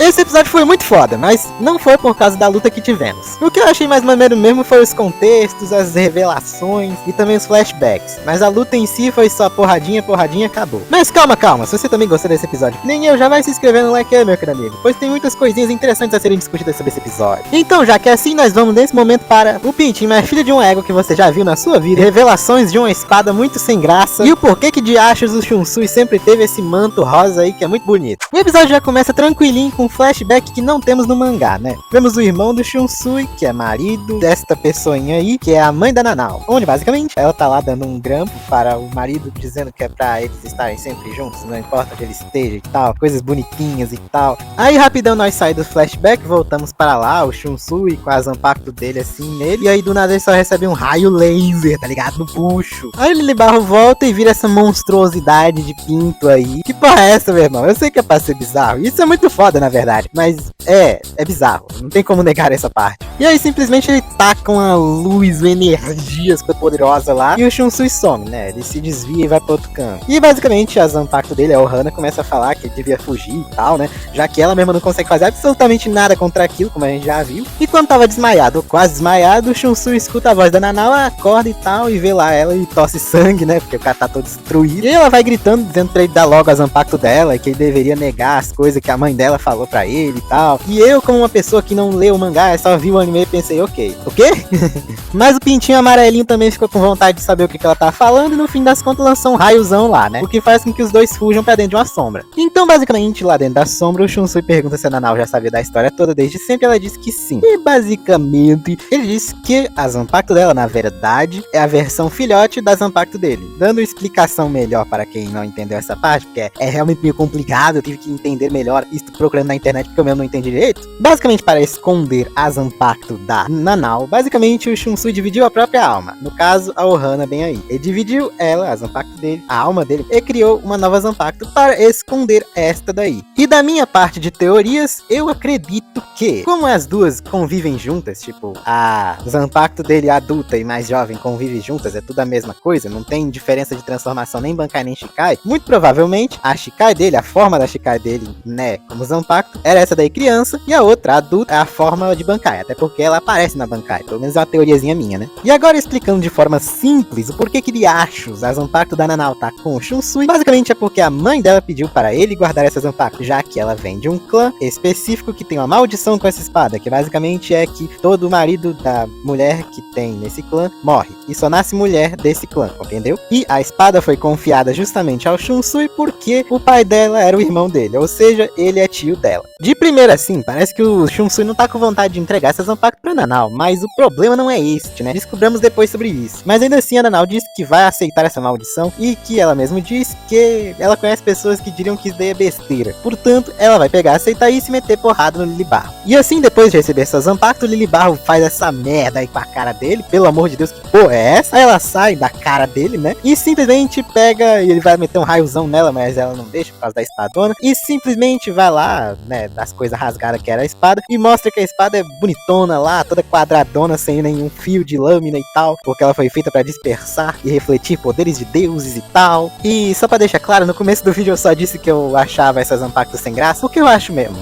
Esse episódio foi muito foda, mas não foi por causa da luta que tivemos. O que eu achei mais maneiro mesmo foi os contextos, as revelações e também os flashbacks. Mas a luta em si foi só porradinha, acabou. Mas calma, se você também gostou desse episódio, nem eu, já vai se inscrevendo no like aí, meu querido amigo, pois tem muitas coisinhas interessantes a serem discutidas sobre esse episódio. Então, já que é assim, nós vamos nesse momento para o Pintinho é filho de um ego que você já viu na sua vida, revelações de uma espada muito sem graça, e o porquê que de achos o Shunsui sempre teve esse manto rosa aí que é muito bonito. O episódio já começa tranquilinho com um flashback que não temos no mangá, né? Vemos o irmão do Shunsui, que é marido desta pessoinha aí, que é a mãe da Nanao, onde basicamente ela tá lá dando um grampo para o marido, dizendo que é pra eles estarem sempre juntos, não importa onde ele esteja e tal, coisas bonitinhas e tal. Aí rapidão nós saímos do flashback, voltamos para lá, o Shunsui com a Zanpakuto dele assim nele, e aí do nada ele só recebe um raio laser, tá ligado? No puxo. Aí ele Lilibarro volta e vira essa monstruosidade de pinto aí. Que porra é essa, meu irmão? Eu sei que é pra ser bizarro, isso é muito foda na verdade, mas é bizarro, não tem como negar essa parte. E aí simplesmente ele taca uma luz, uma energia super poderosa lá, e o Shunsui some, né? Ele se desvia e vai pro outro canto. E basicamente a Zanpakuto dele, a Ohana, começa a falar que ele devia fugir e tal, né? Já que ela mesma não consegue fazer absolutamente nada contra aquilo, como a gente já viu. E quando tava desmaiado, ou quase desmaiado, o Shunsui escuta a voz da Nanao, acorda e tal, e vê lá ela e tosse sangue, né? Porque o cara tá todo destruído. E ela vai gritando, dizendo pra ele dar logo a Zanpakuto dela, que ele deveria negar as coisas que a mãe dela falou pra ele e tal. E eu, como uma pessoa que não leu o mangá, só vi o anime, pensei, ok. O quê? Mas o pintinho amarelinho também ficou com vontade de saber o que ela tá falando, e no fim das contas lançou um raiozão lá, né? O que faz com que os dois fujam pra dentro de uma sombra. Então, basicamente, lá dentro da sombra, o Shunsui pergunta se a Nanao já sabia da história toda desde sempre, ela disse que sim. E basicamente, ele disse que a Zanpakuto dela, na verdade, é a versão filhote da Zanpakuto dele. Dando explicação melhor para quem não entendeu essa parte, porque é realmente meio complicado, eu tive que entender melhor isso procurando na internet, porque eu mesmo não entendi direito. Basicamente, para esconder a Zanpakuto da Nanao, basicamente o Shunsui dividiu a própria alma. No caso, a Ohana bem aí. Ele dividiu ela, a Zanpakuto dele, a alma dele, e criou uma nova Zanpakuto para esconder esta daí. E da minha parte de teorias, eu acredito que, como as duas convivem juntas, tipo, a Zanpakuto dele adulta e mais jovem convivem juntas, é tudo a mesma coisa, não tem diferença de transformação nem Bankai nem Shikai, muito provavelmente a Shikai dele, a forma da Shikai dele, né, como Zanpakuto, era essa daí criança, e a outra, a adulta, é a forma de Bankai, até porque ela aparece na Bankai, pelo menos é uma teoriazinha minha, né. E agora explicando de forma simples o porquê que de achos a Zanpakuto da Nanao tá com o Shunsui, basicamente é porque a mãe dela pediu para ele guardar essa Zanpakuto, já que ela vem de um clã específico que tem uma maldição com essa espada, que basicamente é que todo marido da mulher que tem nesse clã morre, e só nasce mulher desse clã, entendeu? E a espada foi confiada justamente ao Shunsui porque o pai dela era o irmão dele, ou seja, ele é tio dela. De primeira assim, parece que o Shunsui não tá com vontade de entregar essa Zanpakuto pra Nanao, mas o problema não é este, né? Descobramos depois sobre isso. Mas ainda assim a Nanao disse que vai aceitar essa maldição e que ela mesma disse que ela conhece pessoas que diriam que isso daí é besteira. Portanto, ela vai pegar, aceitar isso e meter porrada no Lilibarro. E assim, depois de receber essa Zanpakuto, o Lilibarro faz essa merda aí com a cara dele, pelo amor de Deus, que porra é essa? Aí ela sai da cara dele, né? E simplesmente pega e ele vai meter um raiozão nela, mas ela não deixa por causa da espadona. E simplesmente vai lá, né, das coisas rasgadas que era a espada, e mostra que a espada é bonitona lá, toda quadradona, sem nenhum fio de lâmina e tal, porque ela foi feita pra dispersar e refletir poderes de deuses e tal. E só pra deixar claro, no começo do vídeo eu só disse que eu achava essa Zanpakuto sem graça, porque eu acho mesmo,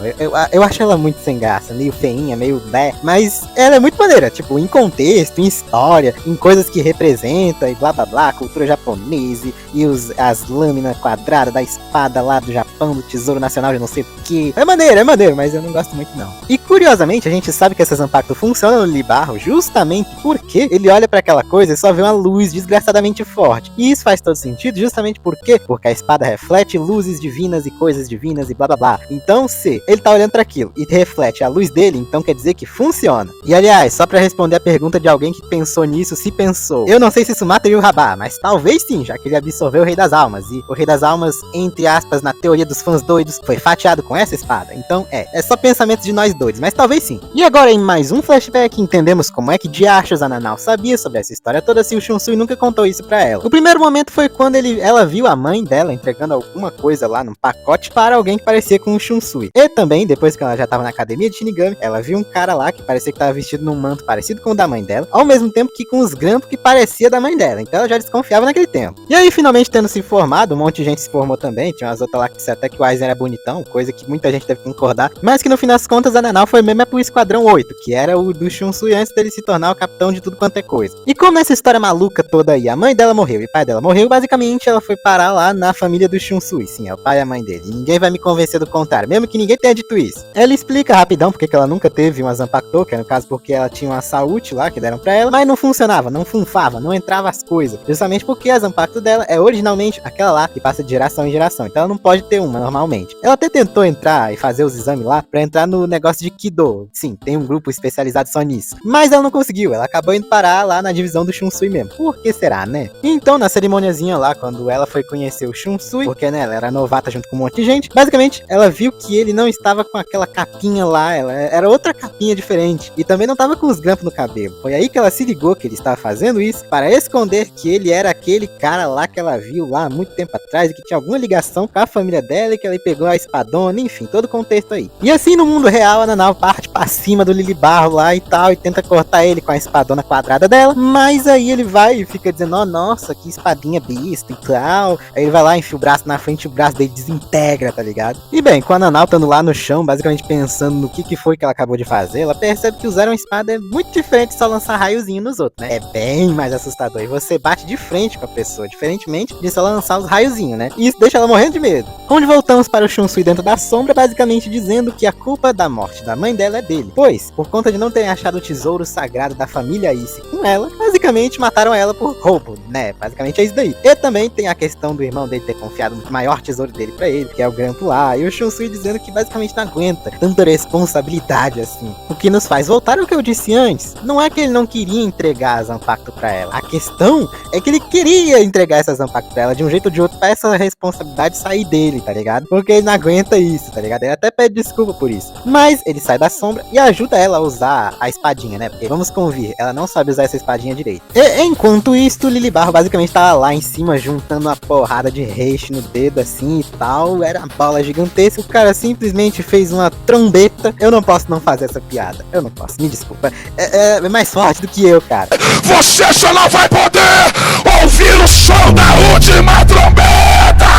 eu acho ela muito sem graça, meio feinha, meio né, mas ela é muito maneira, tipo, em contexto, em história, em coisas que representa e blá blá blá, cultura japonesa e as lâminas quadradas da espada lá do Japão, do Tesouro Nacional de não sei o que. É maneiro, mas eu não gosto muito não. E curiosamente, a gente sabe que essa Zanpakuto funciona no Lilibarro justamente porque ele olha pra aquela coisa e só vê uma luz desgraçadamente forte. E isso faz todo sentido justamente porque a espada reflete luzes divinas e coisas divinas e blá blá blá. Então, se ele tá olhando pra aquilo e reflete a luz dele, então quer dizer que funciona. E aliás, só pra responder a pergunta de alguém que pensou nisso, se pensou, eu não sei se isso mata o Yuraba, mas talvez sim, já que ele absorveu o Rei das Almas, e o Rei das Almas, entre aspas, na teoria dos fãs doidos, foi fatiado com essa espada. Então é só pensamento de nós doidos, mas talvez sim. E agora em mais um flashback entendemos como é que diachos a Nanau sabia sobre essa história toda se o Shunsui nunca contou isso pra ela. O primeiro momento foi quando ela viu a mãe dela entregando alguma coisa lá num pacote para alguém que parecia com o Shunsui. E também, depois que ela já tava na academia de Shinigami, ela viu um cara lá que parecia que tava vestido num manto parecido com o da mãe dela, ao mesmo tempo que com os grampos que parecia da mãe dela, então ela já desconfiava naquele tempo. E aí, finalmente tendo se formado, um monte de gente se formou também, tinha umas outras lá que disseram até que o Aizen era bonitão, coisa que muita gente deve concordar, mas que no fim das contas a Nanau foi mesmo pro Esquadrão 8, que era o do Shunsui antes dele se tornar o capitão de tudo quanto é coisa. E como nessa história maluca toda aí, a mãe dela morreu e o pai dela morreu, basicamente ela foi parar lá na família do Shunsui, sim, é o pai e a mãe dele, e ninguém vai me convencer do contrário, mesmo que ninguém tenha dito isso. Ela explica rapidão porque que ela nunca teve uma Zanpakuto, que no caso porque ela tinha uma saúde lá que deram pra ela, mas não funcionava, não funfava, não entrava as coisas, justamente porque a Zanpakuto dela é originalmente aquela lá que passa de geração em geração, então ela não pode ter uma normalmente. Ela até tentou entrar e fazer os exames lá pra entrar no negócio de Kido, sim, tem um grupo especializado só nisso, mas ela não conseguiu, ela acabou indo parar lá na divisão do Shunsui mesmo. Por que será, né? Então na cerimoniazinha lá, quando ela foi conhecer o Shunsui, porque né, ela era novata junto com um monte de gente, basicamente ela viu que ele não estava com aquela capinha lá, ela era outra capinha diferente, e também não estava com os grampos no cabelo. Foi aí que ela se ligou que ele estava fazendo isso para esconder que ele era aquele cara lá que ela viu lá há muito tempo atrás e que tinha alguma ligação com a família dela e que ela pegou a espadona, enfim, todo o contexto aí. E assim no mundo real a Nanau parte pra cima do Lilibarro lá e tal, e tenta cortar ele com a espadona quadrada dela, mas aí ele vai e fica dizendo, oh, nossa, que espadinha besta e tal. Aí ele vai lá, enfia o braço na frente e o braço dele desintegra, tá ligado? E bem, com a Nanau estando lá no chão, basicamente pensando no que foi que ela acabou de fazer, ela percebe que usar uma espada é muito diferente de só lançar raiozinho nos outros, né? É bem mais assustador, e você bate de frente com a pessoa, diferentemente de só lançar os raiozinhos, né? E isso deixa ela morrendo de medo. Onde voltamos para o Shunsui dentro da sombra, basicamente dizendo que a culpa da morte da mãe dela é dele, pois, por conta de não terem achado o tesouro sagrado da família Issei com ela, basicamente mataram ela por roubo, né? Basicamente é isso daí. E também tem a questão do irmão dele ter confiado no maior tesouro dele pra ele, que é o grampo lá, e o Shunsui dizendo que basicamente não aguenta tanta responsabilidade assim. O que nos faz voltar ao que eu disse antes, não é que ele não queria entregar a Zanpakuto pra ela, a questão é que ele queria entregar essa Zanpakuto pra ela de um jeito ou de outro pra essa responsabilidade sair dele, tá ligado? Porque ele não aguenta isso, tá ligado? Ele até pede desculpa por isso, mas ele sai da sombra e ajuda ela a usar a espadinha, né? Porque vamos convir, ela não sabe usar essa espadinha direito. E enquanto isso, Lilibarro basicamente tava lá em cima juntando uma porrada de reishi no dedo assim e tal, era uma bola gigantesca, o cara simplesmente fez uma trombeta. Eu não posso não fazer essa piada, eu não posso, me desculpa, é mais forte do que eu, cara. Você só não vai poder ouvir o som da última trombeta!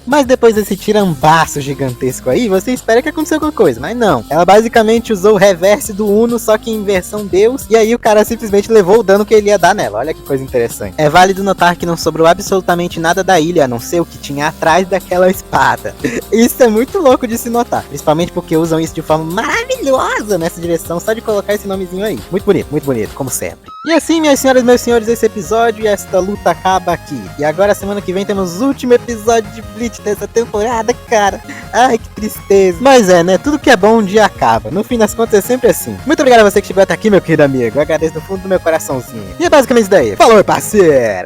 Mas depois desse tirambaço gigantesco aí, você espera que aconteceu alguma coisa, mas não. Ela basicamente usou o reverse do Uno, só que em versão Deus, e aí o cara simplesmente levou o dano que ele ia dar nela. Olha que coisa interessante. É válido notar que não sobrou absolutamente nada da ilha, a não ser o que tinha atrás daquela espada. Isso é muito louco de se notar, principalmente porque usam isso de forma maravilhosa nessa direção, só de colocar esse nomezinho aí. Muito bonito, como sempre. E assim, minhas senhoras e meus senhores, esse episódio e esta luta acaba aqui. E agora, semana que vem, temos o último episódio de Bleach dessa temporada, cara. Ai, que tristeza. Mas é, né? Tudo que é bom um dia acaba. No fim das contas é sempre assim. Muito obrigado a você que chegou até aqui, meu querido amigo. Eu agradeço do fundo do meu coraçãozinho. E é basicamente isso daí. Falou, meu parceiro!